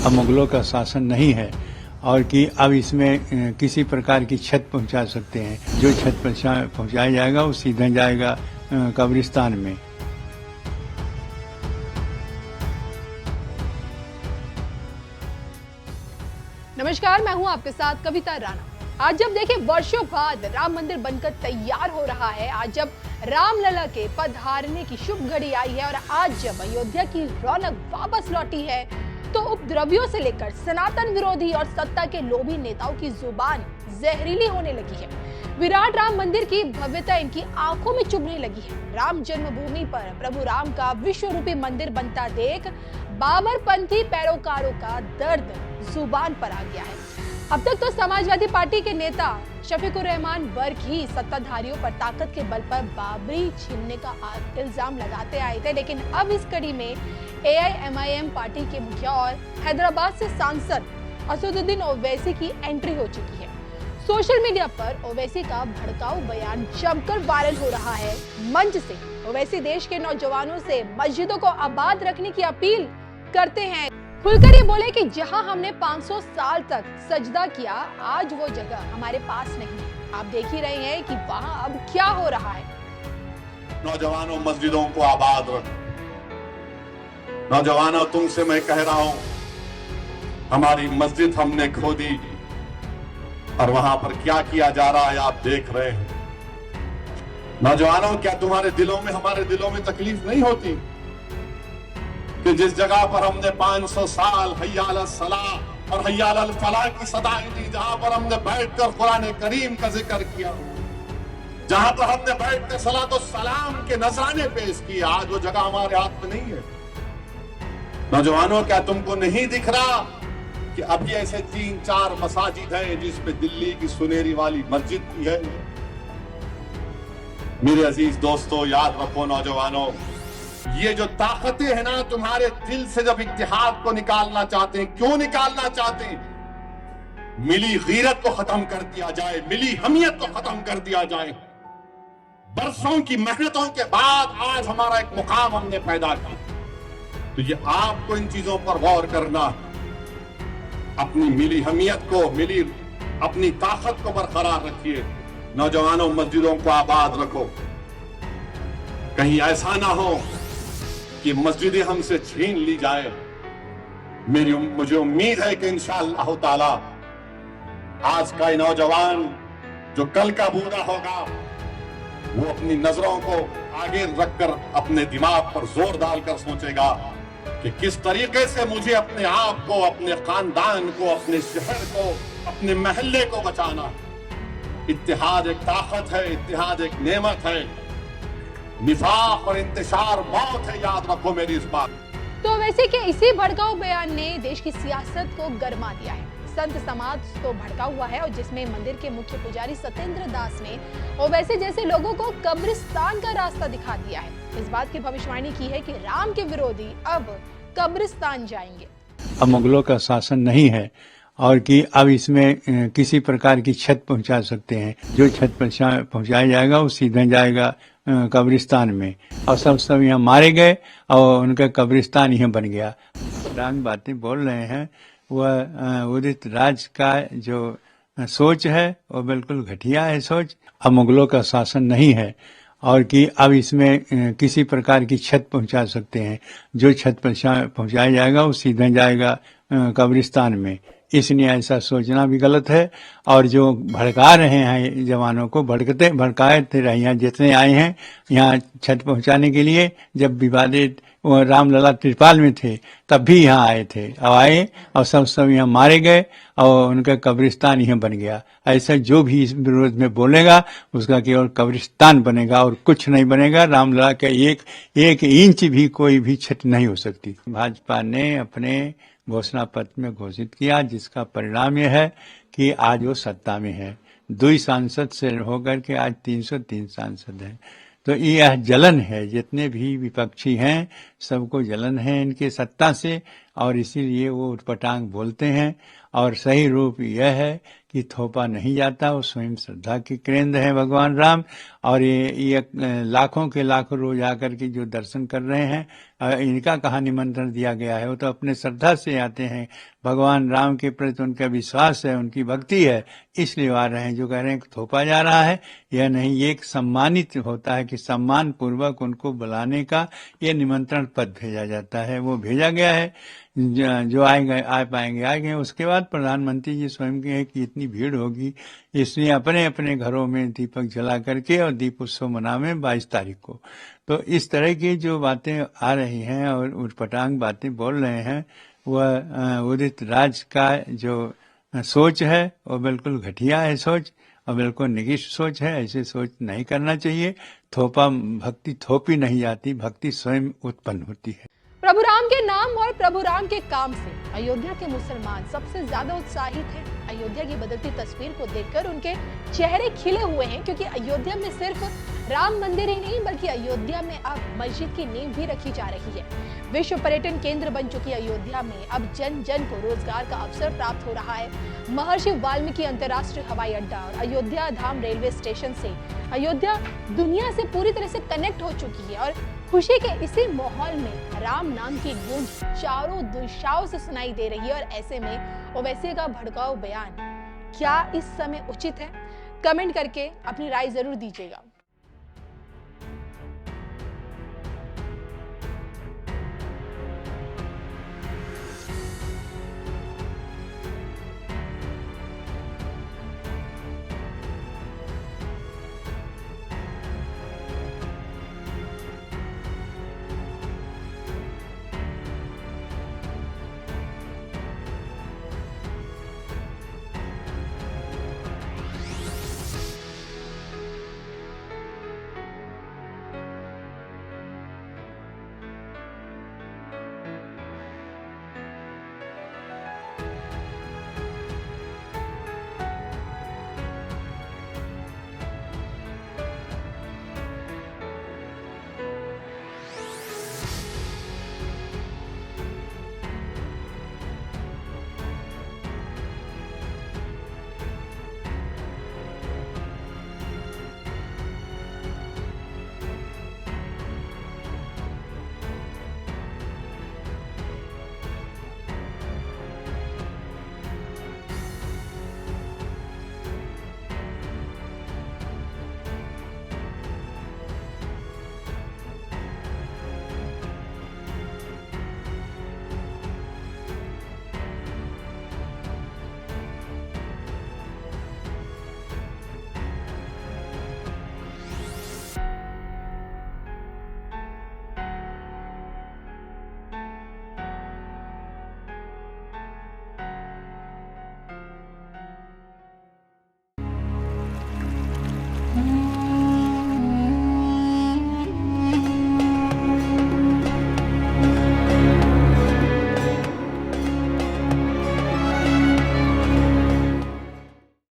अब मुगलों का शासन नहीं है और कि अब इसमें किसी प्रकार की क्षत पहुंचा सकते हैं। जो क्षत पहुंचाया जाएगा वो सीधा जाएगा कब्रिस्तान में। नमस्कार, मैं हूं आपके साथ कविता राणा। आज जब देखें वर्षों बाद राम मंदिर बनकर तैयार हो रहा है, आज जब रामलला के पधारने की शुभ घड़ी आई है और आज जब अयोध्या की रौनक वापस लौटी है, तो उपद्रवियों से लेकर सनातन विरोधी और सत्ता के लोभी नेताओं की जुबान जहरीली होने लगी है। विराट राम मंदिर की भव्यता इनकी आंखों में चुभने लगी है। राम जन्मभूमि पर प्रभु राम का विश्व रूपी मंदिर बनता देख बाबरपंथी पैरोकारों का दर्द जुबान पर आ गया है। अब तक तो समाजवादी पार्टी के नेता शफीकुर रहमान वर्ग ही सत्ताधारियों पर ताकत के बल पर बाबरी छीनने का इल्जाम लगाते आए थे, लेकिन अब इस कड़ी में AIMIM पार्टी के मुखिया और हैदराबाद से सांसद असदुद्दीन ओवैसी की एंट्री हो चुकी है। सोशल मीडिया पर ओवैसी का भड़काऊ बयान जमकर वायरल हो रहा है। मंच से ओवैसी देश के नौजवानों से मस्जिदों को आबाद रखने की अपील करते हैं। खुलकर ये बोले कि जहां हमने 500 साल तक सजदा किया, आज वो जगह हमारे पास नहीं है। आप देख ही रहे हैं कि वहां अब क्या हो रहा है। नौजवानों, मस्जिदों को आबाद रखो। नौजवानों, तुमसे मैं कह रहा हूं, हमारी मस्जिद हमने खो दी और वहां पर क्या किया जा रहा है आप देख रहे हैं। नौजवानों, क्या तुम्हारे दिलों में, हमारे दिलों में तकलीफ नहीं होती कि जिस जगह पर हमने 500 साल हय्या अल सलाह और हय्या अल फलाह की सदाएं दी, जहां पर हमने बैठकर कुरान करीम का जिक्र किया, जहां पर हमने बैठकर सलातो सलाम के नजराने पेश किए, आज वो जगह हमारे हाथ में नहीं है। नौजवानों, क्या तुमको नहीं दिख रहा कि अभी ऐसे 3-4 मसाजिद हैं जिसमें दिल्ली की सुनेरी वाली मस्जिद भी है। मेरे अजीज दोस्तों, याद रखो नौजवानों, ये जो ताकतें हैं ना, तुम्हारे दिल से जब इत्तेहाद को निकालना चाहते हैं, क्यों निकालना चाहते हैं? मिली गीरत को खत्म कर दिया जाए, मिली हमियत को खत्म कर दिया जाए। बरसों की मेहनतों के बाद आज हमारा एक मुकाम हमने पैदा किया, तो ये आपको इन चीजों पर गौर करना, अपनी मिली हमियत को, मिली अपनी ताकत को बरकरार रखिए। नौजवानों, मस्जिदों को आबाद रखो। कहीं ऐसा ना हो कि मस्जिदें हमसे छीन ली जाए। मुझे उम्मीद है कि इंशाअल्लाह ताला आज का ये नौजवान जो कल का बूढ़ा होगा, वो अपनी नजरों को आगे रखकर अपने दिमाग पर जोर डालकर सोचेगा कि किस तरीके से मुझे अपने आप को, अपने खानदान को, अपने शहर को, अपने महल्ले को बचाना। इत्तेहाद एक ताकत है, इत्तेहाद एक नेमत है। निफाक और इंतशार मौत है, याद रखो मेरी इस बात। तो वैसे कि इसी भड़काऊ बयान ने देश की सियासत को गरमा दिया है। संत समाज तो भड़का हुआ है और जिसमें मंदिर के मुख्य पुजारी सत्येंद्र दास ने ओवैसी जैसे लोगों को कब्रिस्तान का रास्ता दिखा दिया है। इस बात की भविष्यवाणी की है कि राम के विरोधी अब कब्रिस्तान जाएंगे। अब मुगलों का शासन नहीं है और कि अब इसमें किसी प्रकार की क्षत पहुंचा सकते हैं। जो क्षत पहुंचाया जाएगा वो सीधा जाएगा कब्रिस्तान में, और सब यहाँ मारे गए और उनका कब्रिस्तान यहाँ बन गया। रंग बातें बोल रहे हैं, वह उदित राज का जो सोच है वो बिल्कुल घटिया है सोच। अब मुगलों का शासन नहीं है और कि अब इसमें किसी प्रकार की क्षत पहुंचा सकते हैं। जो क्षत पहुंचाया जाएगा वो सीधा जाएगा कब्रिस्तान में। इसलिए ऐसा सोचना भी गलत है। और जो भड़का रहे हैं जवानों को, भड़काए थे यहाँ जितने आए हैं यहाँ छत पहुंचाने के लिए, जब विवादित रामलला त्रिपाल में थे तब भी यहाँ आए थे, अब आए और सब यहाँ मारे गए और उनका कब्रिस्तान यहाँ बन गया। ऐसा जो भी इस विरोध में बोलेगा उसका केवल कब्रिस्तान बनेगा और कुछ नहीं बनेगा। रामलला का एक इंच भी कोई भी क्षति नहीं हो सकती। भाजपा ने अपने घोषणा पत्र में घोषित किया, जिसका परिणाम यह है कि आज वो सत्ता में है। 2 सांसद से होकर के आज 303 सांसद हैं। तो यह जलन है, जितने भी विपक्षी हैं सबको जलन है इनके सत्ता से, और इसीलिए वो उटपटांग बोलते हैं और सही रूप यह है कि थोपा नहीं जाता, वो स्वयं श्रद्धा की केंद्र है भगवान राम। और ये लाखों के लाखों रोज आकर के जो दर्शन कर रहे हैं, इनका कहाँ निमंत्रण दिया गया है? वो तो अपने श्रद्धा से आते हैं, भगवान राम के प्रति उनका विश्वास है, उनकी भक्ति है, इसलिए आ रहे हैं। जो कह रहे हैं कि थोपा जा रहा है, यह नहीं, ये एक सम्मानित होता है कि सम्मान पूर्वक उनको बुलाने का ये निमंत्रण पत्र भेजा जाता है, वो भेजा गया है। जो आएंगे आ पाएंगे आएंगे। उसके बाद प्रधानमंत्री जी स्वयं कहे कि इतनी भीड़ होगी, इसलिए अपने अपने घरों में दीपक जला करके और दीप उत्सव मनावें 22 तारीख को। तो इस तरह की जो बातें आ रही हैं और उटपटांग बातें बोल रहे हैं, वह उदित राज का जो सोच है वो बिल्कुल घटिया है सोच, और बिल्कुल निगिष्ट सोच है। ऐसे सोच नहीं करना चाहिए। थोपा भक्ति थोपी नहीं जाती, भक्ति स्वयं उत्पन्न होती है। प्रभु राम के नाम और प्रभु राम के काम से अयोध्या के मुसलमान सबसे ज्यादा उत्साहित हैं। अयोध्या की बदलती तस्वीर को देखकर उनके चेहरे खिले हुए हैं, क्योंकि अयोध्या में सिर्फ राम मंदिर ही नहीं बल्कि अयोध्या में अब मस्जिद की नींव भी रखी जा रही है। विश्व पर्यटन केंद्र बन चुकी अयोध्या में अब जन जन को रोजगार का अवसर प्राप्त हो रहा है। महर्षि वाल्मीकि अंतर्राष्ट्रीय हवाई अड्डा और अयोध्या धाम रेलवे स्टेशन से अयोध्या दुनिया से पूरी तरह से कनेक्ट हो चुकी है। और खुशी के इसी माहौल में राम नाम की गूंज चारों दिशाओं से सुनाई दे रही है। और ऐसे में ओवैसी का भड़काऊ बयान क्या इस समय उचित है? कमेंट करके अपनी राय जरूर दीजिएगा।